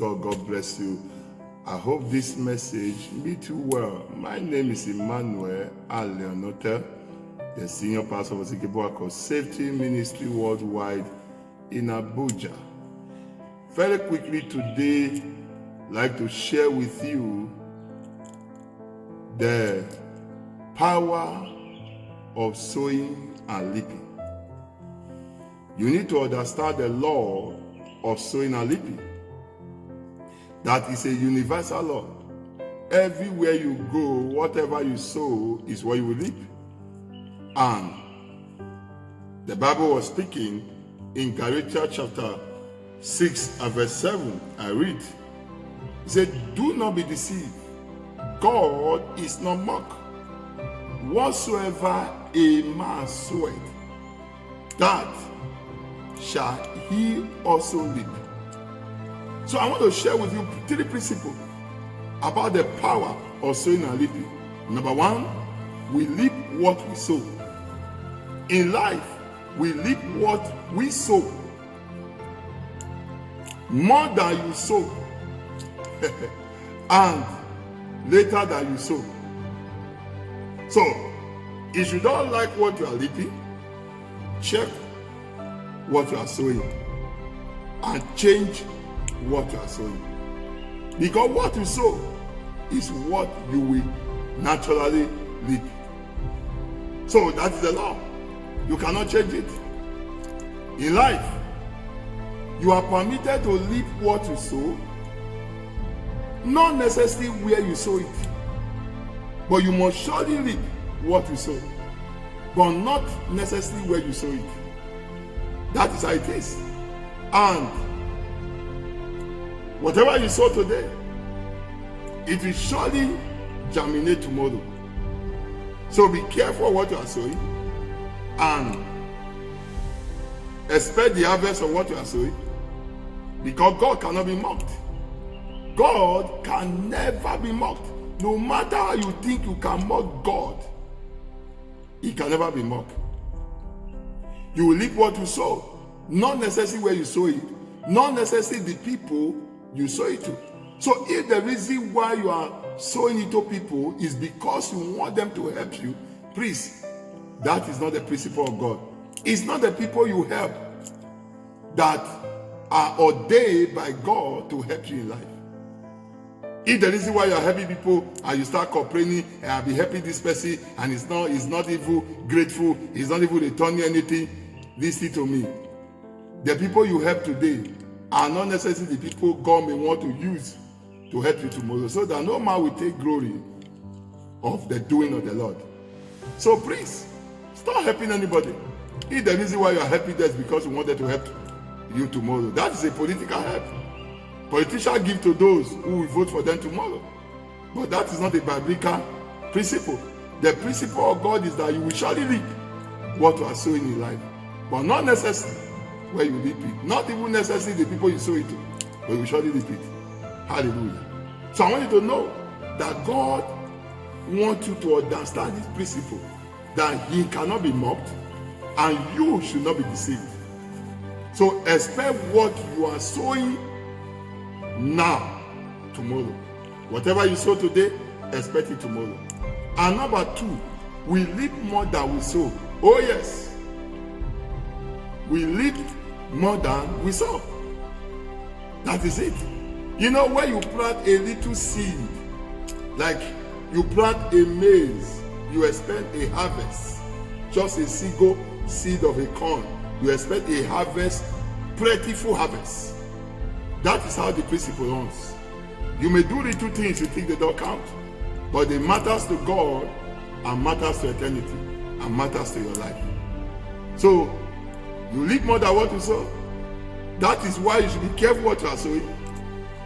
God bless you. I hope this message meet you well. My name is Emmanuel Aleonotel, the senior pastor of Zikibwako Safety Ministry Worldwide in Abuja. Very quickly today, I'd like to share with you the power of sowing and reaping. You need to understand the law of sowing and reaping. That is a universal law. Everywhere you go, whatever you sow is what you will reap. And the Bible was speaking in Galatians chapter 6 and verse 7. I read. It said, do not be deceived. God is not mocked. Whatsoever a man soweth, that shall he also reap. So I want to share with you 3 principles about the power of sowing and reaping. Number 1, we reap what we sow. In life, we reap what we sow. More than you sow, and later than you sow. So, if you don't like what you are reaping, check what you are sowing and change what you are sowing. Because what you sow is what you will naturally reap. So that is the law. You cannot change it. In life, you are permitted to reap what you sow, not necessarily where you sow it, but you must surely reap what you sow, but not necessarily where you sow it. That is how it is. And whatever you sow today, it will surely germinate tomorrow. So be careful what you are sowing and expect the harvest of what you are sowing, because God cannot be mocked. God can never be mocked. No matter how you think you can mock God, He can never be mocked. You will reap what you sow, not necessarily where you sow it, not necessarily the people you sow it to. So if the reason why you are sowing it to people is because you want them to help you, please, that is not the principle of God. It's not the people you help that are ordained by God to help you in life. If the reason why you are helping people and you start complaining, and I'll be helping this person and it's not even grateful, it's not even returning anything, listen to me. The people you help today are not necessarily the people God may want to use to help you tomorrow, so that no man will take glory of the doing of the Lord. So please, stop helping anybody. If the reason why you are helping them is because you wanted to help you tomorrow, that is a political help. Politicians give to those who will vote for them tomorrow. But that is not a biblical principle. The principle of God is that you will surely reap what you are sowing in life, but not necessarily where you reap it. Not even necessarily the people you sow it to, but you will surely reap it. Hallelujah. So I want you to know that God wants you to understand this principle, that He cannot be mocked and you should not be deceived. So expect what you are sowing now, tomorrow. Whatever you sow today, expect it tomorrow. And number 2, we reap more than we sow. Oh yes, we reap more than we sow. That is it. You know, when you plant a little seed, like you plant a maize, you expect a harvest. Just a single seed of a corn, you expect a harvest, plentiful harvest. That is how the principle runs. You may do little things you think they don't count, but it matters to God and matters to eternity and matters to your life. So you reap more than what you sow. That is why you should be careful what you are sowing,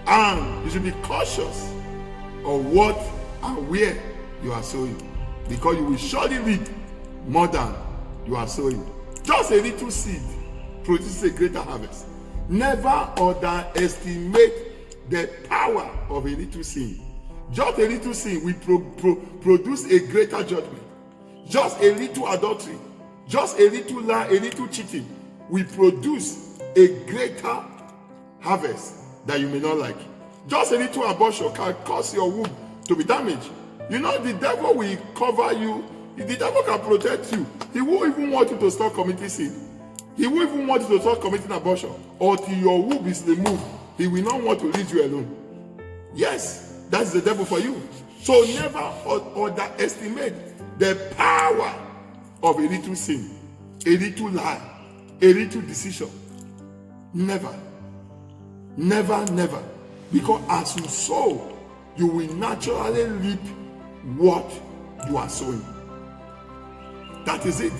and you should be cautious of what and where you are sowing, because you will surely reap more than you are sowing. Just a little seed produces a greater harvest. Never underestimate the power of a little sin. Just a little sin will produce a greater judgment. Just a little adultery, just a little lie, a little cheating will produce a greater harvest that you may not like. Just a little abortion can cause your womb to be damaged. You know, the devil will cover you. The devil can protect you. He won't even want you to stop committing sin. He won't even want you to stop committing abortion until your womb is removed. He will not want to leave you alone. Yes, that's the devil for you. So never underestimate the power of a little sin, a little lie, a little decision. Never. Never, never. Because as you sow, you will naturally reap what you are sowing. That is it.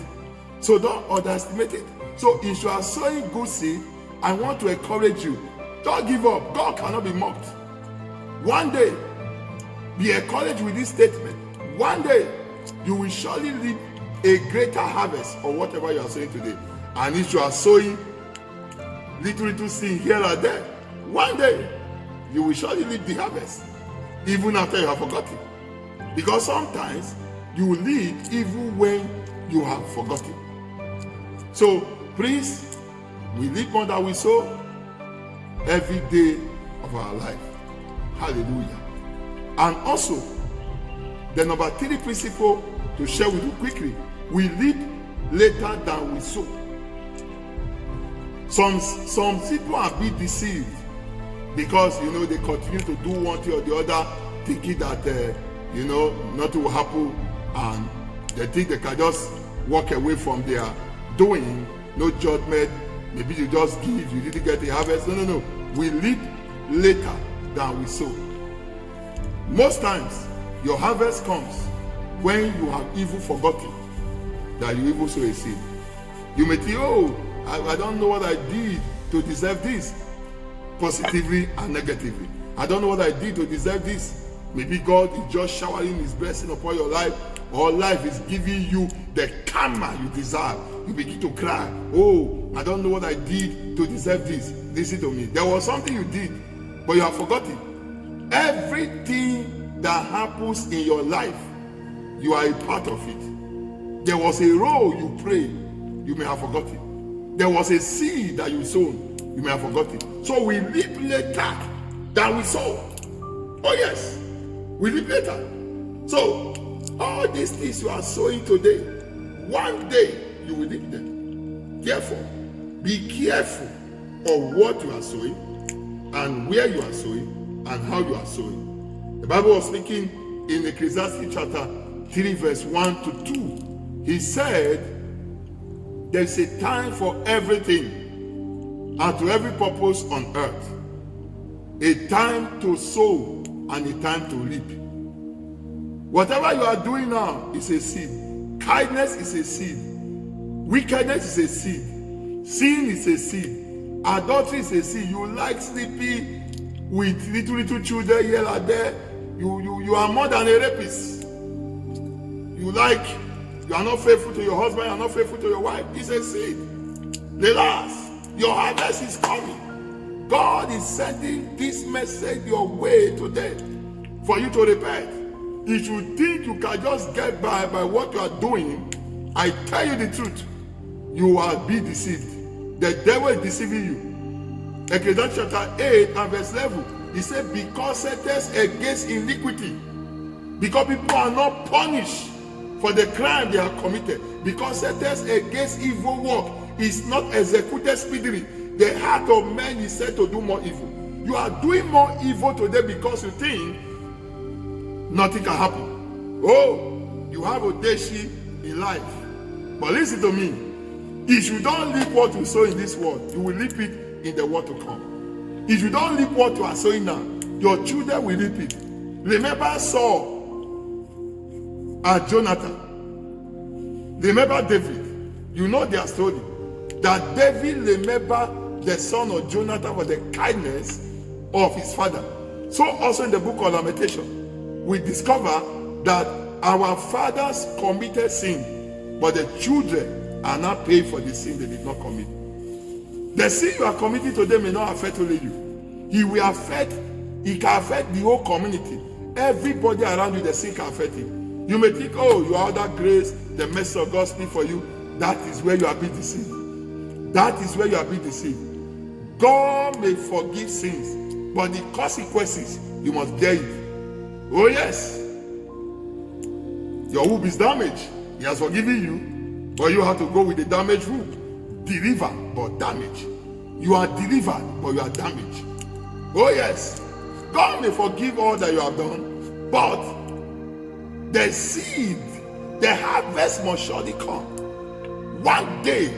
So don't underestimate it. So if you are sowing good seed, I want to encourage you. Don't give up. God cannot be mocked. One day, be encouraged with this statement. One day, you will surely reap a greater harvest of whatever you are sowing today. And if you are sowing little seed here and there, one day, you will surely reap the harvest, even after you have forgotten. Because sometimes, you will reap even when you have forgotten. So, please, we reap more than we sow every day of our life. Hallelujah. And also, the number 3 principle to share with you quickly, we reap later than we sow. Some people are being deceived because, they continue to do one thing or the other, thinking that, nothing will happen, and they think they can just walk away from their doing, no judgment. Maybe you just give, you didn't get the harvest. No. We reap later than we sow. Most times, your harvest comes when you have even forgotten that you even sow a seed. You may think, I don't know what I did to deserve this, positively and negatively. I don't know what I did to deserve this. Maybe God is just showering his blessing upon your life, or life is giving you the karma you deserve. You begin to cry, I don't know what I did to deserve this. Listen to me. There was something you did, but you have forgotten. Everything that happens in your life, you are a part of it. There was a role you played, you may have forgotten. There was a seed that you sown, you may have forgotten. So we reap later than we sow. Oh yes, we reap later. So all these things you are sowing today, one day you will reap them. Therefore, be careful of what you are sowing and where you are sowing and how you are sowing. The Bible was speaking in Ecclesiastes chapter 3 verse 1 to 2. He said, there's a time for everything and to every purpose on earth. A time to sow and a time to reap. Whatever you are doing now is a seed. Kindness is a seed. Wickedness is a seed. Sin is a seed. Adultery is a seed. You like sleeping with little children here and there. You are more than a rapist. You are not faithful to your husband, you are not faithful to your wife. It's a seed. Relax. Your harvest is coming. God is sending this message your way today for you to repent. If you think you can just get by what you are doing, I tell you the truth, you are being deceived. The devil is deceiving you. Ecclesiastes chapter 8 and verse 11, he said, because sentence against iniquity, because people are not punished for the crime they have committed, because sentence against evil work is not executed speedily, the heart of man is said to do more evil. You are doing more evil today because you think nothing can happen. You have audacy in life. But listen to me. If you don't reap what you sow in this world, you will reap it in the world to come. If you don't reap what you are sowing now, your children will reap it. Remember Saul and Jonathan. Remember David. You know their story. That David remembered the son of Jonathan for the kindness of his father. So also in the book of Lamentation, we discover that our fathers committed sin, but the children are not paying for the sin they did not commit. The sin you are committing today may not affect only you. It can affect the whole community. Everybody around you, the sin can affect it. You may think, you are under grace, the mercy of God speaks for you. That is where you are being deceived. That is where you are being deceived. God may forgive sins, but the consequences, you must bear it. Oh yes. Your womb is damaged. He has forgiven you, but you have to go with the damaged womb. Delivered, but damaged. You are delivered, but you are damaged. Oh yes. God may forgive all that you have done, but the seed, the harvest must surely come. One day,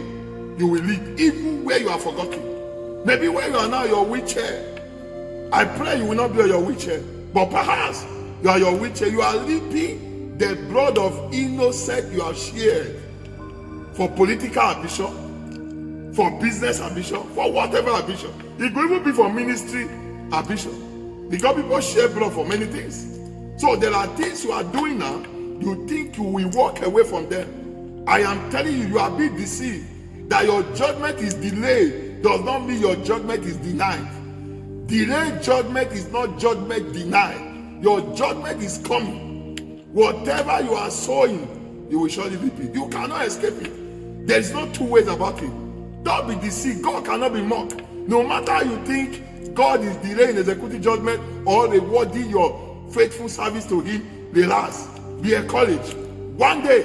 you will leap, even where you are forgotten. Maybe where you are now, your wheelchair. I pray you will not be on your wheelchair, but perhaps you are your wheelchair. You are leaping the blood of innocent you have shared for political ambition, for business ambition, for whatever ambition. It could even be for ministry ambition, because people share blood for many things. So there are things you are doing now, you think you will walk away from them. I am telling you, you are being deceived. That your judgment is delayed does not mean your judgment is denied. Delayed judgment is not judgment denied. Your judgment is coming. Whatever you are sowing, you will surely reap it. You cannot escape it. There is no two ways about it. Don't be deceived. God cannot be mocked. No matter how you think God is delaying executing judgment or rewarding your faithful service to Him, relax. Be encouraged. One day,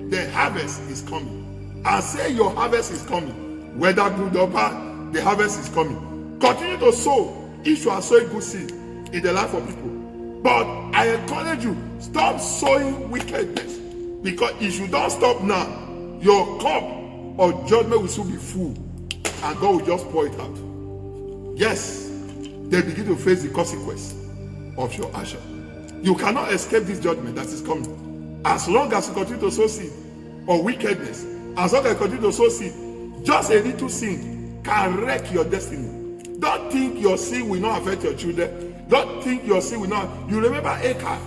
the harvest is coming. And say your harvest is coming. Whether good or bad, the harvest is coming. Continue to sow if you are sowing good seed in the life of people. But I encourage you, stop sowing wickedness. Because if you don't stop now, your cup of judgment will soon be full. And God will just pour it out. Yes, they begin to face the consequence of your action. You cannot escape this judgment that is coming. As long as you continue to sow seed or wickedness, as long as you continue to sow seed, just a little sin can wreck your destiny. Don't think your sin will not affect your children. Don't think your sin will not. You remember Achan.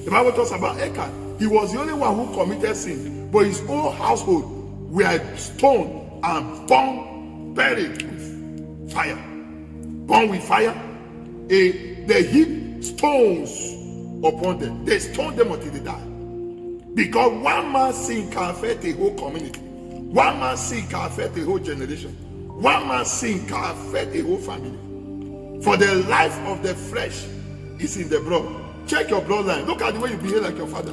The Bible talks about Achan. He was the only one who committed sin, but his whole household were stoned and buried with fire. Burned with fire. They heaped stones upon them. They stoned them until they died. Because one man's sin can affect a whole community. One man's sin can affect a whole generation. One man's sin can affect a whole family. For the life of the flesh is in the blood. Check your bloodline. Look at the way you behave like your father.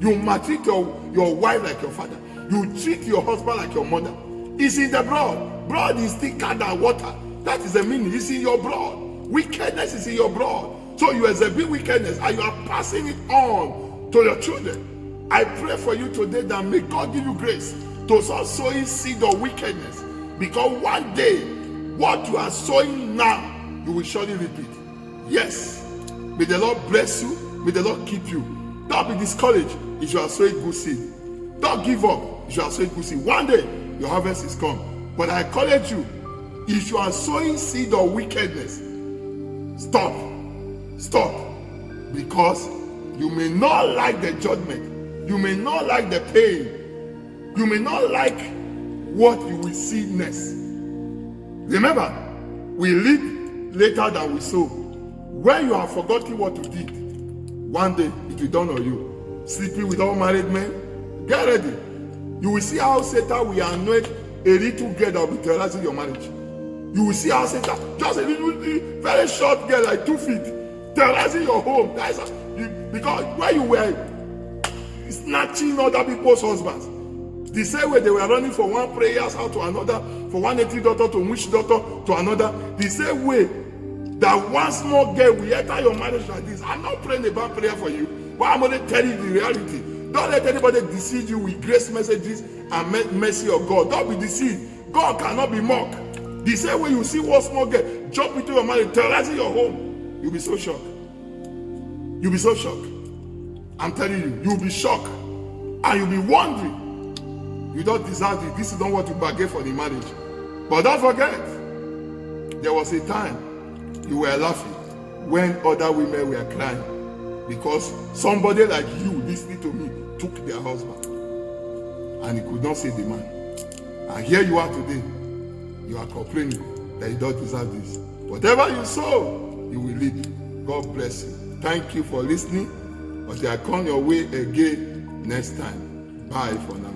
You maltreat your wife like your father. You treat your husband like your mother. It's in the blood. Blood is thicker than water. That is the meaning. It's in your blood. Wickedness is in your blood. So you exhibit wickedness and you are passing it on to your children. I pray for you today that may God give you grace to start sowing seed of wickedness. Because one day, what you are sowing now, you will surely reap it. Yes. May the Lord bless you. May the Lord keep you. Don't be discouraged if you are sowing good seed. Don't give up if you are sowing good seed. One day, your harvest is come. But I encourage you, if you are sowing seed of wickedness, stop. Stop. Because you may not like the judgment. You may not like the pain. You may not like what you will see next. Remember, we live later than we sow. When you have forgotten what you did, one day it will dawn on you. Sleeping with all married men, get ready. You will see how Satan will anoint a little girl that will be terrorizing your marriage. You will see how Satan, just a little, very short girl like 2 feet, terrorizing your home. Because when you were snatching other people's husbands, the same way they were running from one prayer's house to another, from one native daughter to witch daughter to another, the same way that one small girl will enter your marriage like this. I'm not praying about prayer for you, but I'm only telling you the reality. Don't let anybody deceive you with grace messages and mercy of God. Don't be deceived. God cannot be mocked. The same way you see one small girl jump into your marriage, terrorizing your home, you'll be so shocked. You'll be so shocked. I'm telling you, you'll be shocked. And you'll be wondering, you don't deserve it. This is not what you bargained for the marriage. But don't forget, there was a time you were laughing when other women were crying because somebody like you listening to me took their husband and he could not see the man. And here you are today. You are complaining that you don't deserve this. Whatever you sow, you will reap. God bless you. Thank you for listening. But I come your way again next time. Bye for now.